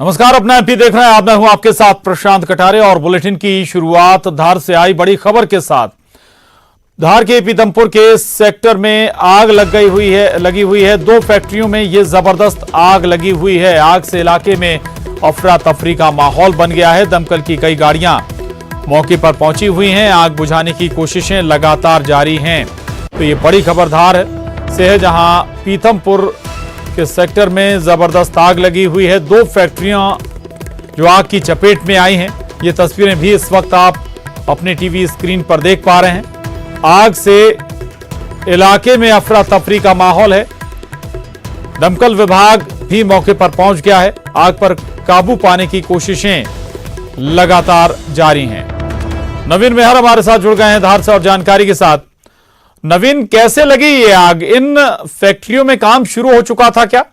नमस्कार, अपना एमपी देख रहे हैं आप। मैं हूं आपके साथ प्रशांत कटारे और बुलेटिन की शुरुआत धार से आई बड़ी खबर के साथ। धार के पीतमपुर के सेक्टर में आग लगी हुई है। 2 फैक्ट्रियों में ये जबरदस्त आग लगी हुई है। आग से इलाके में अफरा तफरी का माहौल बन गया है। दमकल की कई गाड़ियां मौके पर पहुंची हुई हैं। आग बुझाने की कोशिशें लगातार जारी हैं। तो ये बड़ी खबर धार से है, जहां पीतमपुर के सेक्टर में जबरदस्त आग लगी हुई है। 2 फैक्ट्रियां जो आग की चपेट में आई हैं। ये तस्वीरें भी इस वक्त आप अपने टीवी स्क्रीन पर देख पा रहे हैं। आग से इलाके में अफरा तफरी का माहौल है। दमकल विभाग भी मौके पर पहुंच गया है। आग पर काबू पाने की कोशिशें लगातार जारी हैं। नवीन मेहर हमारे साथ जुड़ गए हैं धार से और जानकारी के साथ। नवीन, कैसे लगी ये आग? इन फैक्ट्रियों में काम शुरू हो चुका था क्या?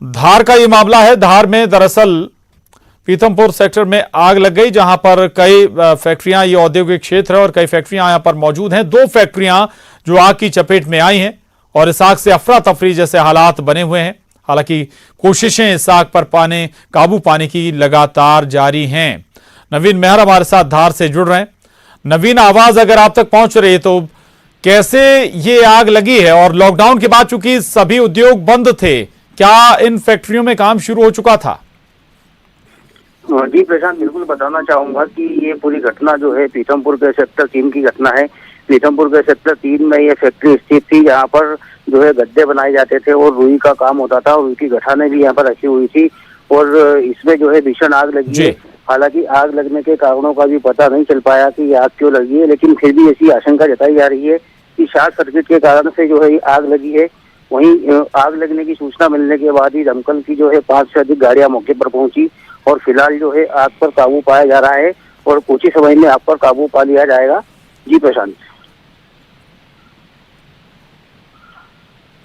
धार का ये मामला है। धार में दरअसल पीतमपुर सेक्टर में आग लग गई, जहां पर कई फैक्ट्रियां, ये औद्योगिक क्षेत्र है और कई फैक्ट्रियां यहां पर मौजूद हैं। 2 फैक्ट्रियां जो आग की चपेट में आई हैं और इस आग से अफरा तफरी जैसे हालात बने हुए हैं। हालांकि कोशिशें इस आग पर काबू पाने की लगातार जारी हैं। नवीन मेहर हमारे साथ धार से जुड़ रहे हैं। नवीन, आवाज अगर आप तक पहुंच रही है तो कैसे ये आग लगी है? और लॉकडाउन के बाद चूंकि सभी उद्योग बंद थे, क्या इन फैक्ट्रियों में काम शुरू हो चुका था? जी प्रशांत, बिल्कुल बताना चाहूंगा कि ये पूरी घटना जो है पीतमपुर के सेक्टर 3 की घटना है। पीतमपुर के सेक्टर 3 में ये फैक्ट्री स्थित थी, जहाँ पर जो है गद्दे बनाए जाते थे और रुई का काम होता था। रुई की गठाने भी यहाँ पर रखी हुई थी और इसमें जो है भीषण आग लगी है। हालांकि आग लगने के कारणों का भी पता नहीं चल पाया कि ये आग क्यों लगी है, लेकिन फिर भी ऐसी आशंका जताई जा रही है कि शॉर्ट सर्किट के कारण से जो है ये आग लगी है। वहीं आग लगने की सूचना मिलने के बाद ही दमकल की जो है 5 से अधिक गाड़ियां मौके पर पहुंची और फिलहाल जो है आग पर काबू पाया जा रहा है और कुछ ही समय में आग पर काबू पा लिया जाएगा। जी प्रशांत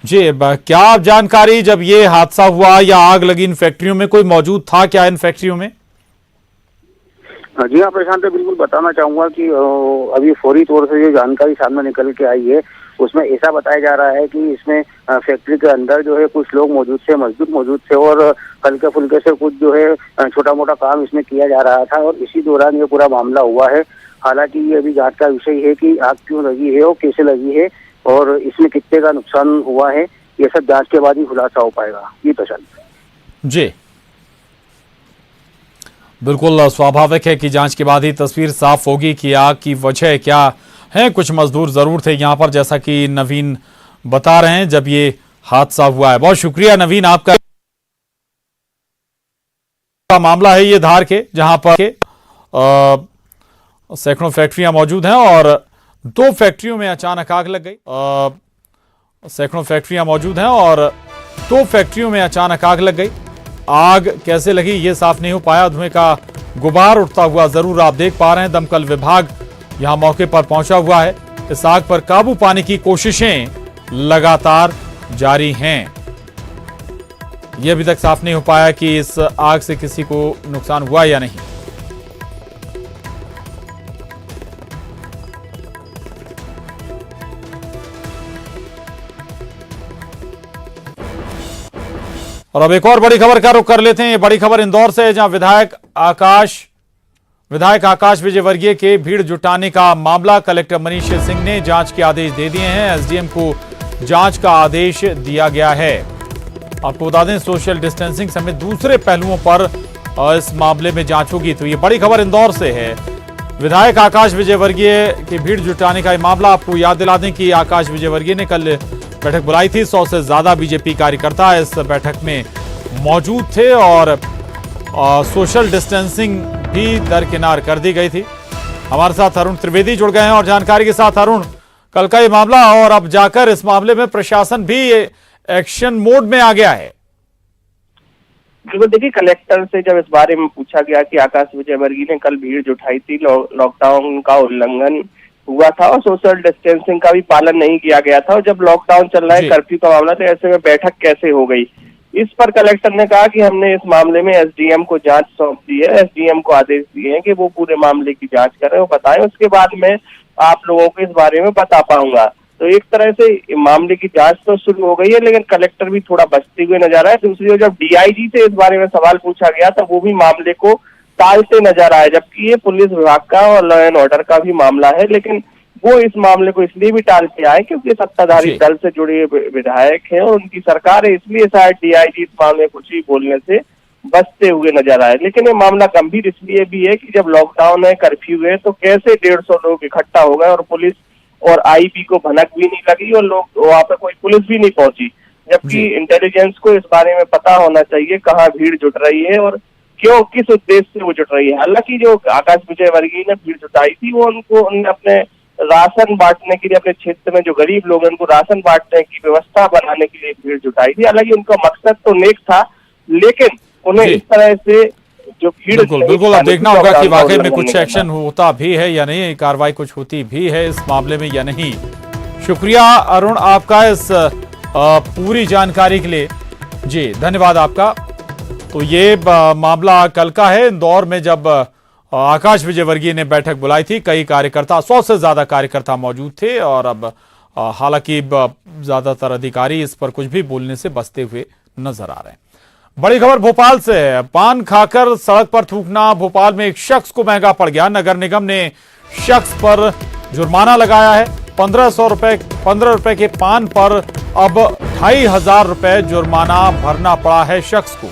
जी, क्या जानकारी, जब ये हादसा हुआ या आग लगी इन फैक्ट्रियों में, कोई मौजूद था क्या इन फैक्ट्रियों में? जी हाँ प्रशांत, बिल्कुल बताना चाहूंगा कि अभी फौरी तौर से जो जानकारी सामने निकल के आई है उसमें ऐसा बताया जा रहा है कि इसमें फैक्ट्री के अंदर जो है कुछ लोग मौजूद थे, मजदूर मौजूद थे और हल्के फुल्के से कुछ जो है छोटा मोटा काम इसमें किया जा रहा था और इसी दौरान ये पूरा मामला हुआ है। हालांकि ये अभी जांच का विषय है कि आग क्यों लगी है और कैसे लगी है और इसमें कितने का नुकसान हुआ है, ये सब जांच के बाद ही खुलासा हो पाएगा। जी प्रशांत जी, बिल्कुल स्वाभाविक है कि जांच के बाद ही तस्वीर साफ होगी कि आग की वजह क्या है। कुछ मजदूर जरूर थे यहां पर, जैसा कि नवीन बता रहे हैं, जब ये हादसा हुआ है। बहुत शुक्रिया नवीन आपका। मामला है ये धार के, जहां पर सैकड़ों फैक्ट्रियां मौजूद हैं और 2 फैक्ट्रियों में अचानक आग लग गई। सैकड़ों फैक्ट्रियां मौजूद हैं और 2 फैक्ट्रियों में अचानक आग लग गई। आग कैसे लगी ये साफ नहीं हो पाया। धुएं का गुबार उठता हुआ जरूर आप देख पा रहे हैं। दमकल विभाग यहां मौके पर पहुंचा हुआ है। इस आग पर काबू पाने की कोशिशें लगातार जारी हैं। यह अभी तक साफ नहीं हो पाया कि इस आग से किसी को नुकसान हुआ या नहीं। और अब एक और बड़ी खबर का रुख कर लेते हैं। ये बड़ी खबर इंदौर से है, जहां विधायक आकाश विजयवर्गीय के भीड़ जुटाने का मामला। कलेक्टर मनीष सिंह ने जांच के आदेश दे दिए हैं। एसडीएम को जांच का आदेश दिया गया है। आपको बता दें, सोशल डिस्टेंसिंग समेत दूसरे पहलुओं पर इस मामले में जांच होगी। तो ये बड़ी खबर इंदौर से है। विधायक आकाश विजयवर्गीय के भीड़ जुटाने का मामला। आपको याद दिला दें कि आकाश विजयवर्गीय ने कल बैठक बुलाई थी। 100 से ज्यादा बीजेपी कार्यकर्ता इस बैठक में मौजूद थे और सोशल डिस्टेंसिंग भी दरकिनार कर दी गई थी। हमारे साथ अरुण त्रिवेदी जुड़ गए हैं और जानकारी के साथ। अरुण, कल का ये मामला और अब जाकर इस मामले में प्रशासन भी एक्शन मोड में आ गया है। बिल्कुल, देखिए, कलेक्टर से जब इस बारे में पूछा गया कि आकाश विजयवर्गीय ने कल भीड़ जुटाई थी, लॉकडाउन का उल्लंघन हुआ था और सोशल डिस्टेंसिंग का भी पालन नहीं किया गया था और जब लॉकडाउन चल रहा है, कर्फ्यू का मामला, तो ऐसे में बैठक कैसे हो गई। इस पर कलेक्टर ने कहा कि हमने इस मामले में एसडीएम को जांच सौंप दी है, एसडीएम को आदेश दिए हैं कि वो पूरे मामले की जांच करें और बताएं, उसके बाद मैं आप लोगों को इस बारे में बता पाऊंगा। तो एक तरह से मामले की जांच तो शुरू हो गई है, लेकिन कलेक्टर भी थोड़ा बचते हुए नजर आए। दूसरी ओर जब डीआईजी से इस बारे में सवाल पूछा गया तो वो भी मामले को टालते नजर आए, जबकि ये पुलिस विभाग का और लॉ एंड ऑर्डर का भी मामला है। लेकिन वो इस मामले को इसलिए भी टालते आए क्योंकि सत्ताधारी दल से जुड़े विधायक हैं और उनकी सरकार है, इसलिए शायद डीआईजी इस मामले में कुछ ही बोलने से बचते हुए नजर आए। लेकिन ये मामला गंभीर इसलिए भी है कि जब लॉकडाउन है, कर्फ्यू है, तो कैसे 150 लोग इकट्ठा हो गए और पुलिस और आईबी को भनक भी नहीं लगी और लोग वहां पे कोई पुलिस भी नहीं पहुंची, जबकि इंटेलिजेंस को इस बारे में पता होना चाहिए कहाँ भीड़ जुट रही है और क्यों, किस उद्देश्य से वो जुट रही है। हालांकि जो आकाश विजयवर्गीय ने भीड़ जुटाई थी वो उन्होंने अपने राशन बांटने के लिए, अपने क्षेत्र में जो गरीब लोग हैं उनको राशन बांटने की व्यवस्था बनाने के लिए भीड़ जुटाई थी। हालांकि उनका मकसद तो नेक था, लेकिन उन्हें इस तरह से जो भीड़, बिल्कुल अब देखना होगा कि वाकई में कुछ एक्शन होता भी है या नहीं, कार्रवाई कुछ होती भी है इस मामले में या नहीं। शुक्रिया अरुण आपका इस पूरी जानकारी के लिए। जी धन्यवाद आपका। तो ये मामला कल का है। इंदौर में जब आकाश विजयवर्गीय ने बैठक बुलाई थी, कई कार्यकर्ता, 100 से ज्यादा कार्यकर्ता मौजूद थे और अब हालांकि ज्यादातर अधिकारी इस पर कुछ भी बोलने से बचते हुए नजर आ रहे हैं। बड़ी खबर भोपाल से है। पान खाकर सड़क पर थूकना भोपाल में एक शख्स को महंगा पड़ गया। नगर निगम ने शख्स पर जुर्माना लगाया है। 15 रुपए के पान पर अब 2500 रुपए जुर्माना भरना पड़ा है शख्स को।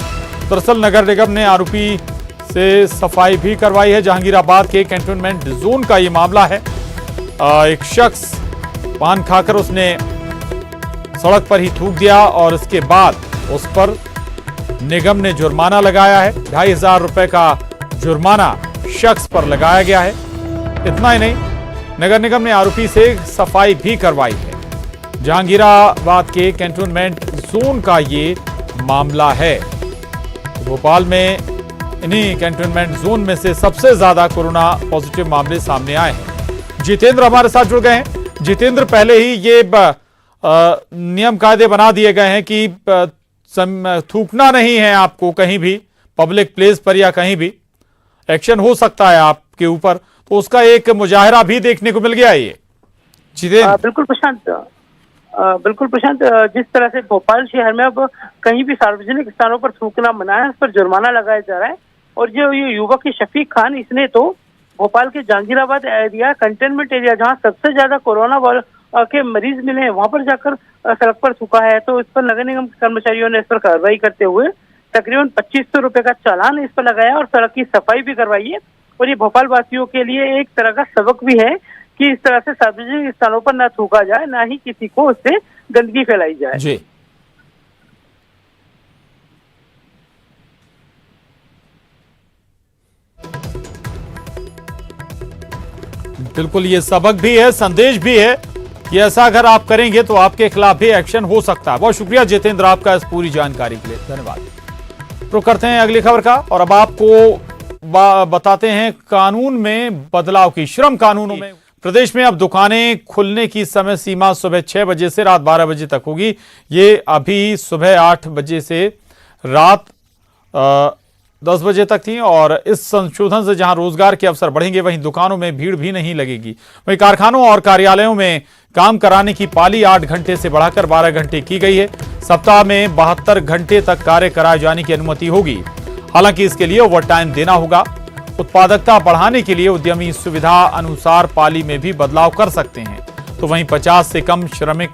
दरअसल नगर निगम ने आरोपी से सफाई भी करवाई है। जहांगीराबाद के कैंटोनमेंट जोन का ये मामला है। एक शख्स पान खाकर उसने सड़क पर ही थूक दिया और इसके बाद उस पर निगम ने जुर्माना लगाया है। 2500 रुपए का जुर्माना शख्स पर लगाया गया है। इतना ही नहीं, नगर निगम ने आरोपी से सफाई भी करवाई है। जहांगीराबाद के कैंटोनमेंट जोन का ये मामला है। भोपाल में इन्हीं कैंटोनमेंट जोन में से सबसे ज्यादा कोरोना पॉजिटिव मामले सामने आए हैं। जितेंद्र हमारे साथ जुड़ गए हैं। जितेंद्र, पहले ही ये नियम कायदे बना दिए गए हैं कि थूकना नहीं है आपको कहीं भी, पब्लिक प्लेस पर या कहीं भी एक्शन हो सकता है आपके ऊपर, तो उसका एक मुजाहरा भी देखने को मिल गया है ये। जितेंद्र। बिल्कुल प्रशांत, जिस तरह से भोपाल शहर में अब कहीं भी सार्वजनिक स्थानों पर थूकना मना है, उस पर जुर्माना लगाया जा रहा है। और जो ये युवक है शफीक खान, इसने तो भोपाल के जहांगीराबाद एरिया, कंटेनमेंट एरिया, जहां सबसे ज्यादा कोरोना के मरीज मिले हैं, वहां पर जाकर सड़क पर थूका है। तो इस पर नगर निगम के कर्मचारियों ने इस पर कार्रवाई करते हुए तकरीबन 2500 रुपए का चालान इस पर लगाया और सड़क की सफाई भी करवाई है। और ये भोपाल वासियों के लिए एक तरह का सबक भी है कि इस तरह से सार्वजनिक स्थानों पर ना थूका जाए, ना ही किसी को उससे गंदगी फैलाई जाए। जी बिल्कुल, ये सबक भी है, संदेश भी है कि ऐसा अगर आप करेंगे तो आपके खिलाफ भी एक्शन हो सकता है। बहुत शुक्रिया जितेंद्र आपका इस पूरी जानकारी के लिए, धन्यवाद। तो करते हैं अगली खबर का और अब आपको बताते हैं कानून में बदलाव की। श्रम कानूनों में प्रदेश में अब दुकानें खुलने की समय सीमा सुबह 6 बजे से रात 12 बजे तक होगी। ये अभी सुबह 8 बजे से रात 10 बजे तक थी और इस संशोधन से जहां रोजगार के अवसर बढ़ेंगे, वहीं दुकानों में भीड़ भी नहीं लगेगी। वहीं कारखानों और कार्यालयों में काम कराने की पाली 8 घंटे से बढ़ाकर 12 घंटे की गई है। सप्ताह में 72 घंटे तक कार्य कराए जाने की अनुमति होगी। हालांकि इसके लिए ओवरटाइम देना होगा। उत्पादकता बढ़ाने के लिए उद्यमी सुविधा अनुसार पाली में भी बदलाव कर सकते हैं। तो वहीं 50 से कम श्रमिक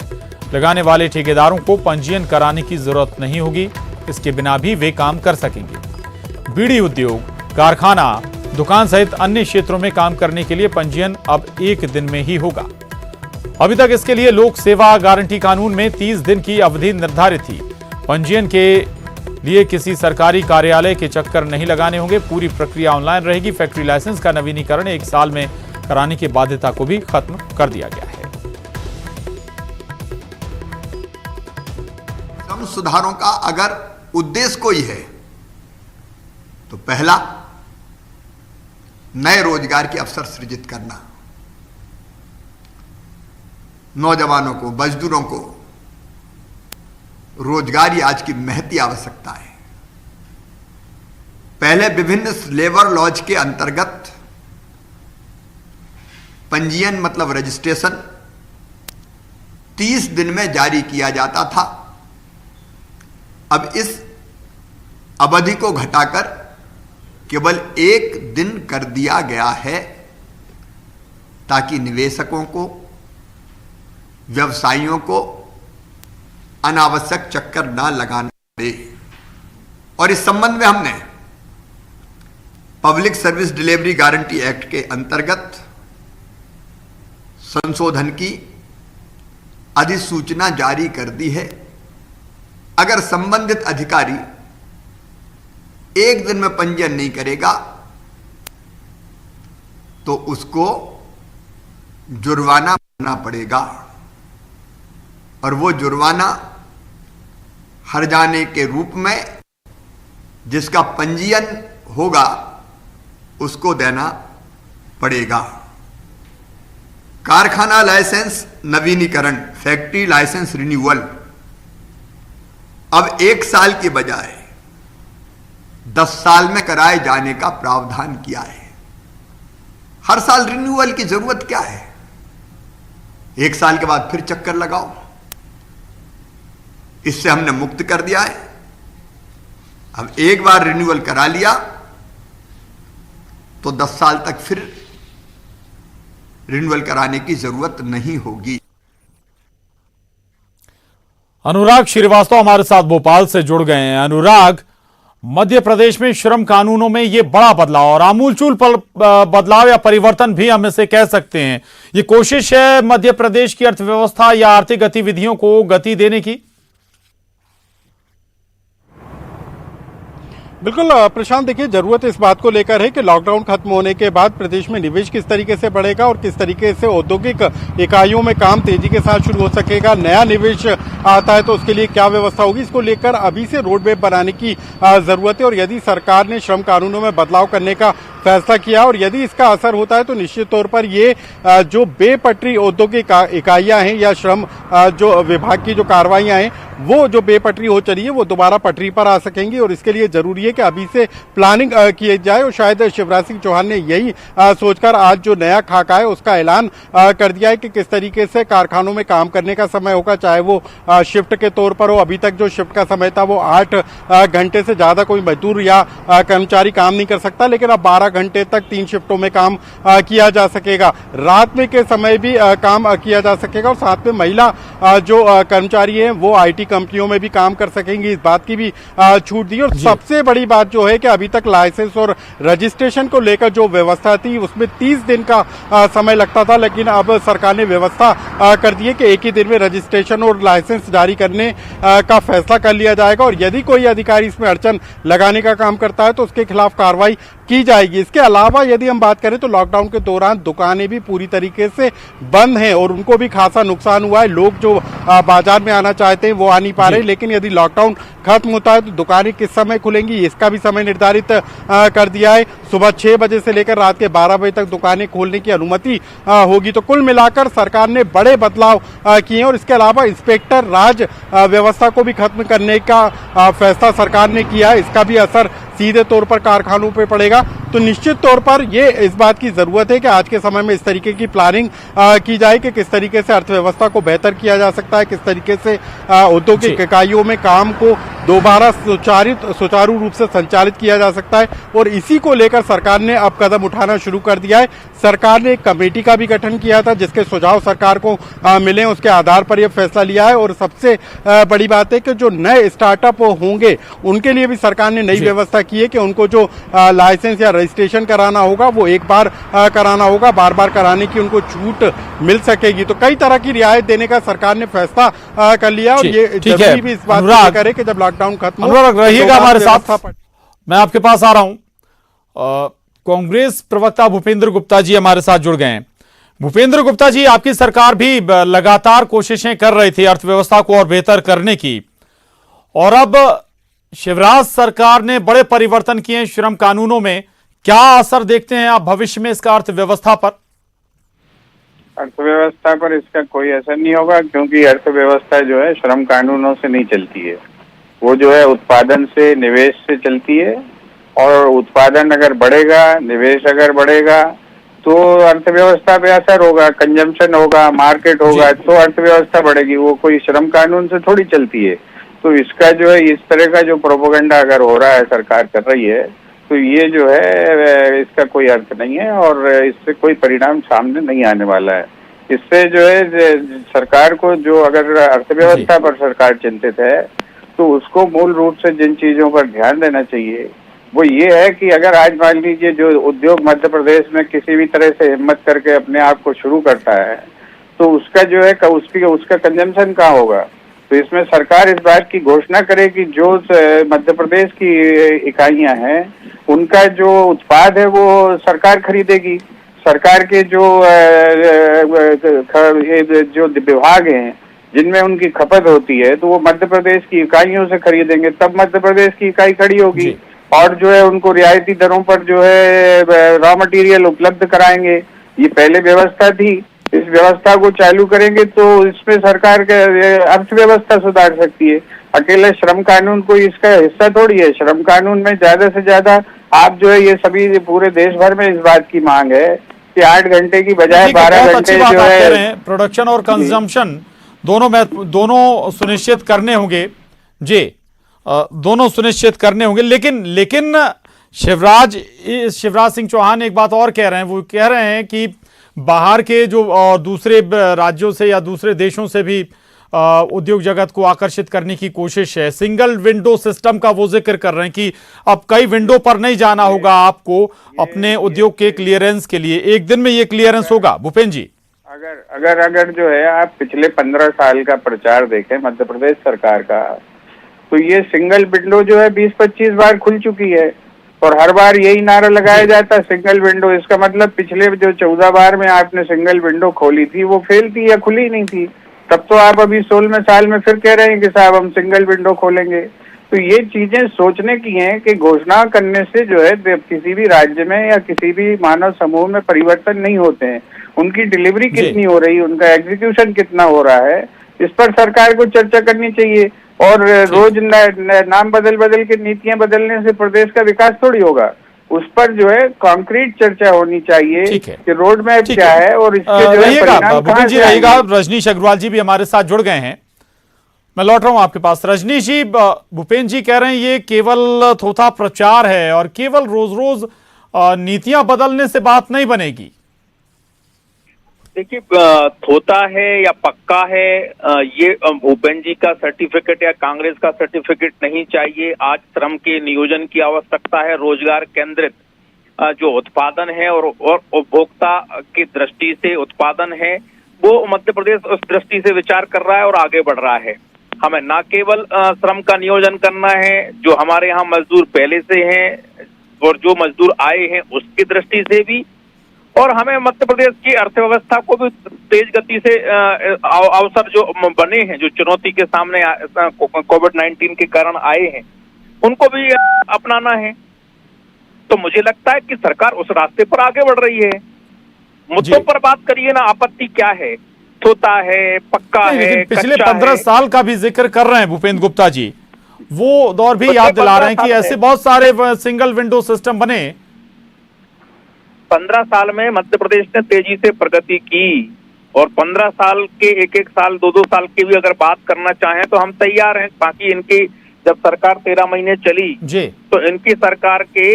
लगाने वाले ठेकेदारों को पंजीयन कराने की जरूरत नहीं होगी। इसके बिना भी वे काम कर सकेंगे। बीड़ी उद्योग, कारखाना, दुकान सहित अन्य क्षेत्रों में काम करने के लिए पंजीयन अब 1 दिन में ही होगा। अभी तक इसके लिए लोक सेवा गारंटी कानून में 30 दिन की अवधि निर्धारित थी। पंजीयन के लिए किसी सरकारी कार्यालय के चक्कर नहीं लगाने होंगे। पूरी प्रक्रिया ऑनलाइन रहेगी। फैक्ट्री लाइसेंस का नवीनीकरण 1 साल में कराने की बाध्यता को भी खत्म कर दिया गया है। श्रम सुधारों का अगर उद्देश्य कोई है तो पहला, नए रोजगार के अवसर सृजित करना, नौजवानों को, मजदूरों को रोजगार ही आज की महती आवश्यकता है। पहले विभिन्न लेबर लॉज के अंतर्गत पंजीयन मतलब रजिस्ट्रेशन 30 दिन में जारी किया जाता था। अब इस अवधि को घटाकर केवल 1 दिन कर दिया गया है, ताकि निवेशकों को, व्यवसायियों को अनावश्यक चक्कर ना लगाना पड़े। और इस संबंध में हमने public service delivery guarantee act के अंतर्गत संशोधन की अधिसूचना जारी कर दी है। अगर संबंधित अधिकारी 1 दिन में पंजीयन नहीं करेगा तो उसको जुर्माना भरना पड़ेगा, और वो जुर्माना हर्जाने के रूप में जिसका पंजीयन होगा उसको देना पड़ेगा। कारखाना लाइसेंस नवीनीकरण, फैक्ट्री लाइसेंस रिन्यूअल, अब 1 साल के बजाय 10 साल में कराए जाने का प्रावधान किया है। हर साल रिन्यूअल की जरूरत क्या है? 1 साल के बाद फिर चक्कर लगाओ। इससे हमने मुक्त कर दिया है। अब एक बार रिन्यूअल करा लिया तो 10 साल तक फिर रिन्यूअल कराने की जरूरत नहीं होगी। अनुराग श्रीवास्तव हमारे साथ भोपाल से जुड़ गए हैं। अनुराग, मध्य प्रदेश में श्रम कानूनों में यह बड़ा बदलाव और आमूलचूल बदलाव या परिवर्तन भी हम इसे कह सकते हैं, ये कोशिश है मध्य प्रदेश की अर्थव्यवस्था या आर्थिक गतिविधियों को गति देने की। बिल्कुल प्रशांत, देखिए जरूरत इस बात को लेकर है कि लॉकडाउन खत्म होने के बाद प्रदेश में निवेश किस तरीके से बढ़ेगा और किस तरीके से औद्योगिक इकाइयों में काम तेजी के साथ शुरू हो सकेगा। नया निवेश आता है तो उसके लिए क्या व्यवस्था होगी, इसको लेकर अभी से रोड मैप बनाने की जरूरत है। और यदि सरकार ने श्रम कानूनों में बदलाव करने का फैसला किया और यदि इसका असर होता है तो निश्चित तौर पर ये जो बेपटरी औद्योगिक इकाइयां हैं या श्रम जो विभाग की जो कार्रवाइयां हैं वो जो बेपटरी हो चली है वो दोबारा पटरी पर आ सकेंगी। और इसके लिए जरूरी है कि अभी से प्लानिंग की जाए। और शायद शिवराज सिंह चौहान ने यही सोचकर आज जो नया खाका है उसका ऐलान कर दिया है कि किस तरीके से कारखानों में काम करने का समय होगा, चाहे वो शिफ्ट के तौर पर हो। अभी तक जो शिफ्ट का समय था वो 8 घंटे से ज्यादा कोई मजदूर या कर्मचारी काम नहीं कर सकता, लेकिन अब 12 घंटे तक 3 शिफ्टों में काम किया जा सकेगा। रात में के समय भी काम किया जा सकेगा और साथ में महिला जो कर्मचारी हैं वो IT कंपनियों में भी काम कर सकेंगी, इस बात की भी छूट दी। और सबसे बड़ी बात जो है कि अभी तक लाइसेंस और रजिस्ट्रेशन को लेकर जो व्यवस्था थी उसमें 30 दिन का समय लगता था, लेकिन अब सरकार ने व्यवस्था कर दी है कि एक ही दिन में रजिस्ट्रेशन और लाइसेंस जारी करने का फैसला कर लिया जाएगा। और यदि कोई अधिकारी इसमें अड़चन लगाने का काम करता है तो उसके खिलाफ कार्रवाई की जाएगी। इसके अलावा यदि हम बात करें तो लॉकडाउन के दौरान दुकानें भी पूरी तरीके से बंद हैं और उनको भी खासा नुकसान हुआ है। लोग जो बाजार में आना चाहते हैं वो आ नहीं पा रहे, लेकिन यदि लॉकडाउन खत्म होता है तो दुकानें किस समय खुलेंगी इसका भी समय निर्धारित कर दिया है। सुबह 6 बजे से लेकर रात के 12 बजे तक दुकानें खोलने की अनुमति होगी। तो कुल मिलाकर सरकार ने बड़े बदलाव किए हैं। और इसके अलावा इंस्पेक्टर राज व्यवस्था को भी खत्म करने का फैसला सरकार ने किया है, इसका भी असर सीधे तौर पर कारखानों पे पड़ेगा। तो निश्चित तौर पर ये इस बात की जरूरत है कि आज के समय में इस तरीके की प्लानिंग की जाए कि किस तरीके से अर्थव्यवस्था को बेहतर किया जा सकता है, किस तरीके से औद्योगिक इकाइयों में काम को दोबारा सुचारू रूप से संचालित किया जा सकता है। और इसी को लेकर सरकार ने अब कदम उठाना शुरू कर दिया है। सरकार ने एक कमेटी का भी गठन किया था जिसके सुझाव सरकार को मिले, उसके आधार पर यह फैसला लिया है। और सबसे बड़ी बात है कि जो नए स्टार्टअप होंगे उनके लिए भी सरकार ने नई व्यवस्था की है कि उनको जो लाइसेंस या रजिस्ट्रेशन कराना होगा वो एक बार कराना होगा, बार बार कराने की उनको छूट मिल सकेगी। तो कई तरह की रियायत देने का सरकार ने फैसला कर लिया। और ये जरूरी भी इस बात को करे कि जब लॉकडाउन खत्म हो रहिएगा हमारे साथ। मैं आपके पास आ रहा हूं। कांग्रेस प्रवक्ता भूपेंद्र गुप्ता जी हमारे साथ जुड़ गए हैं। भूपेंद्र गुप्ता जी, आपकी सरकार भी लगातार कोशिशें कर रही थी अर्थव्यवस्था को और बेहतर करने की, और अब शिवराज सरकार ने बड़े परिवर्तन किए श्रम कानूनों में। क्या असर देखते हैं आप भविष्य में इसका अर्थव्यवस्था पर? अर्थव्यवस्था पर इसका कोई असर नहीं होगा, क्योंकि अर्थव्यवस्था जो है श्रम कानूनों से नहीं चलती है। वो जो है उत्पादन से, निवेश से चलती है, और उत्पादन अगर बढ़ेगा, निवेश अगर बढ़ेगा तो अर्थव्यवस्था पे असर होगा, कंजम्पशन होगा, मार्केट होगा, तो अर्थव्यवस्था बढ़ेगी। वो कोई श्रम कानून से थोड़ी चलती है। तो इसका जो है इस तरह का जो प्रोपेगेंडा अगर हो रहा है, सरकार कर रही है, तो ये जो है इसका कोई अर्थ नहीं है और इससे कोई परिणाम सामने नहीं आने वाला है। इससे जो है सरकार को, जो अगर अर्थव्यवस्था पर सरकार चिंतित है, तो उसको मूल रूप से जिन चीजों पर ध्यान देना चाहिए वो ये है कि अगर आज मान लीजिए जो उद्योग मध्य प्रदेश में किसी भी तरह से हिम्मत करके अपने आप को शुरू करता है, तो उसका जो है उसका कंजम्पशन कहाँ होगा। तो इसमें सरकार इस बात की घोषणा करे कि जो मध्य प्रदेश की इकाइयां हैं उनका जो उत्पाद है वो सरकार खरीदेगी। सरकार के जो विभाग हैं जिनमें उनकी खपत होती है, तो वो मध्य प्रदेश की इकाइयों से खरीदेंगे, तब मध्य प्रदेश की इकाई खड़ी होगी और जो है उनको रियायती दरों पर जो है रॉ मटेरियल उपलब्ध कराएंगे। ये पहले व्यवस्था थी, इस व्यवस्था को चालू करेंगे तो इसमें सरकार के अर्थव्यवस्था सुधार सकती है। अकेले श्रम कानून कोई इसका हिस्सा थोड़ी है। श्रम कानून में ज्यादा से ज्यादा आप जो है ये सभी पूरे देश भर में इस बात की मांग है कि 8 घंटे की बजाय 12 घंटे जो है प्रोडक्शन और कंजम्पशन दोनों सुनिश्चित करने होंगे जी, दोनों सुनिश्चित करने होंगे। लेकिन शिवराज सिंह चौहान एक बात और कह रहे हैं। वो कह रहे हैं कि बाहर के जो दूसरे राज्यों से या दूसरे देशों से भी उद्योग जगत को आकर्षित करने की कोशिश है। सिंगल विंडो सिस्टम का वो जिक्र कर रहे हैं कि अब कई विंडो पर नहीं जाना होगा आपको अपने उद्योग के क्लियरेंस के लिए, एक दिन में ये क्लियरेंस होगा। भूपेंद्र जी, अगर जो है आप पिछले 15 साल का प्रचार देखें मध्य प्रदेश सरकार का, तो ये सिंगल विंडो जो है 20-25 बार खुल चुकी है और हर बार यही नारा लगाया जाता है सिंगल विंडो। इसका मतलब पिछले जो 14 बार में आपने सिंगल विंडो खोली थी वो फेल थी या खुली नहीं थी। तब तो आप अभी 16वें साल में फिर कह रहे हैं कि साहब हम सिंगल विंडो खोलेंगे। तो ये चीजें सोचने की हैं कि घोषणा करने से जो है किसी भी राज्य में या किसी भी मानव समूह में परिवर्तन नहीं होते हैं। उनकी डिलीवरी कितनी हो रही है, उनका एग्जीक्यूशन कितना हो रहा है, इस पर सरकार को चर्चा करनी चाहिए। और रोज नाम बदल के नीतियां बदलने से प्रदेश का विकास थोड़ी होगा। उस पर जो है कॉन्क्रीट चर्चा होनी चाहिए कि रोड मैप क्या है और इसके जो है परिणाम कहां से आएंगे। रजनीश अग्रवाल जी भी हमारे साथ जुड़ गए हैं, मैं लौट रहा हूं आपके पास। रजनीश जी, भूपेंद्र जी कह रहे हैं ये केवल थोथा प्रचार है और केवल रोज रोज नीतियां बदलने से बात नहीं बनेगी। देखिए, थोता है या पक्का है, ये भूपेंद्र जी का सर्टिफिकेट या कांग्रेस का सर्टिफिकेट नहीं चाहिए। आज श्रम के नियोजन की आवश्यकता है। रोजगार केंद्रित जो उत्पादन है और उपभोक्ता की दृष्टि से उत्पादन है, वो मध्य प्रदेश उस दृष्टि से विचार कर रहा है और आगे बढ़ रहा है। हमें न केवल श्रम का नियोजन करना है, जो हमारे यहाँ मजदूर पहले से हैं और जो मजदूर आए हैं उसकी दृष्टि से भी, और हमें मध्य प्रदेश की अर्थव्यवस्था को भी तेज गति से अवसर जो बने हैं, जो चुनौती के सामने कोविड-19 के कारण आए हैं, उनको भी अपनाना है। तो मुझे लगता है कि सरकार उस रास्ते पर आगे बढ़ रही है। मुद्दों पर बात करिए ना, आपत्ति क्या है? थोता है, पक्का है, पिछले 15 साल का भी जिक्र कर रहे हैं भूपेंद्र गुप्ता जी, वो दौर भी याद दिला रहे हैं कि ऐसे बहुत सारे सिंगल विंडो सिस्टम बने। 15 साल में मध्य प्रदेश ने तेजी से प्रगति की और 15 साल के एक साल 2 साल की भी अगर बात करना चाहें तो हम तैयार हैं। बाकी इनकी जब सरकार 13 महीने चली जी, तो इनकी सरकार के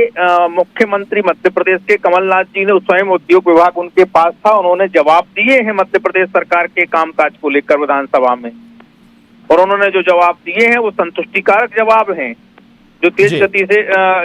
मुख्यमंत्री मध्य प्रदेश के कमलनाथ जी ने स्वयं उद्योग विभाग उनके पास था, उन्होंने जवाब दिए हैं मध्य प्रदेश सरकार के कामकाज को लेकर विधानसभा में, और उन्होंने जो जवाब दिए हैं वो संतुष्टिकारक जवाब हैं, जो तेज गति से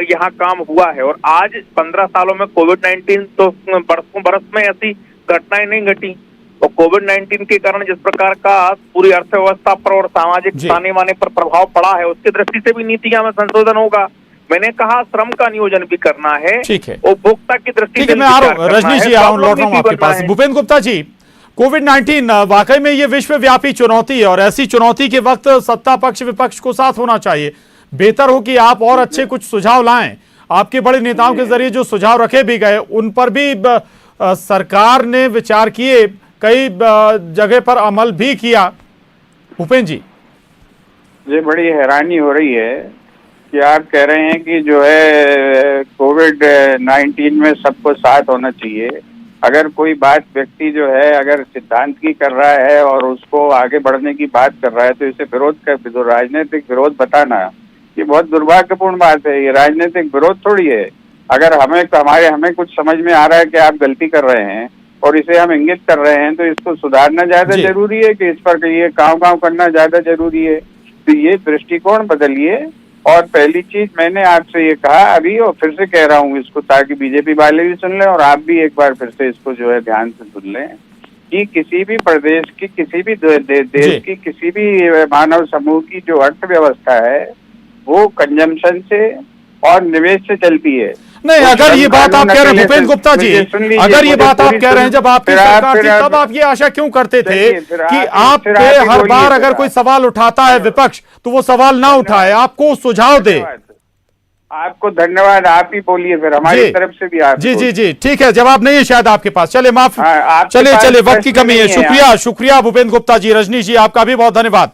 यहाँ काम हुआ है। और आज 15 सालों में कोविड-19 तो बरस में ऐसी घटनाएं नहीं घटी, और कोविड-19 के कारण जिस प्रकार का पूरी अर्थव्यवस्था पर और सामाजिक ताने बाने पर प्रभाव पड़ा है, उसकी दृष्टि से भी नीतियां में संशोधन होगा। मैंने कहा श्रम का नियोजन भी करना है, उपभोक्ता की दृष्टि से। मैं आ रहा हूँ रजनीश जी, लौट रहा हूँ आपके पास। भूपेंद्र गुप्ता जी, कोविड-19 वाकई में ये विश्वव्यापी चुनौती है और ऐसी चुनौती के वक्त सत्ता पक्ष विपक्ष को साथ होना चाहिए। बेहतर हो कि आप और अच्छे कुछ सुझाव लाएं। आपके बड़े नेताओं के जरिए जो सुझाव रखे भी गए उन पर भी सरकार ने विचार किए कई जगह पर अमल भी किया। भूपेंद्र जी, मुझे बड़ी हैरानी हो रही है कि आप कह रहे हैं कि जो है कोविड-19 में सबको साथ होना चाहिए। अगर कोई बात व्यक्ति जो है अगर सिद्धांत की कर रहा है और उसको आगे बढ़ने की बात कर रहा है तो इसे राजनीतिक विरोध बताना ये बहुत दुर्भाग्यपूर्ण बात है। ये राजनीतिक विरोध थोड़ी है। अगर हमें कुछ समझ में आ रहा है कि आप गलती कर रहे हैं और इसे हम इंगित कर रहे हैं तो इसको सुधारना ज्यादा जरूरी है कि इस पर ये काँव करना ज्यादा जरूरी है। तो ये दृष्टिकोण बदलिए। और पहली चीज मैंने आपसे ये कहा अभी और फिर से कह रहा हूँ इसको ताकि बीजेपी वाले भी सुन लें और आप भी एक बार फिर से इसको जो है ध्यान से सुन लें कि किसी भी प्रदेश की किसी भी देश की किसी भी मानव समूह की जो अर्थव्यवस्था है वो कंजम्पशन से और निवेश से चलती है। नहीं, अगर ये बात आप कह रहे हैं भूपेंद्र गुप्ता जी, अगर ये बात आप कह रहे हैं जब आपकी सरकार थी तब आप ये आशा क्यों करते थे कि आप पे हर बार अगर कोई सवाल उठाता है विपक्ष तो वो सवाल ना उठाए, आपको सुझाव दे। आपको धन्यवाद। आप ही बोलिए फिर हमारी तरफ से भी आप। जी, ठीक है, जवाब नहीं है शायद आपके पास। चले माफ, चले वक्त की कमी है। शुक्रिया भूपेंद्र गुप्ता जी। रजनीश जी, आपका भी बहुत धन्यवाद।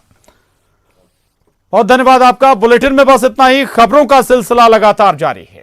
बहुत धन्यवाद आपका। बुलेटिन में बस इतना ही। खबरों का सिलसिला लगातार जारी है।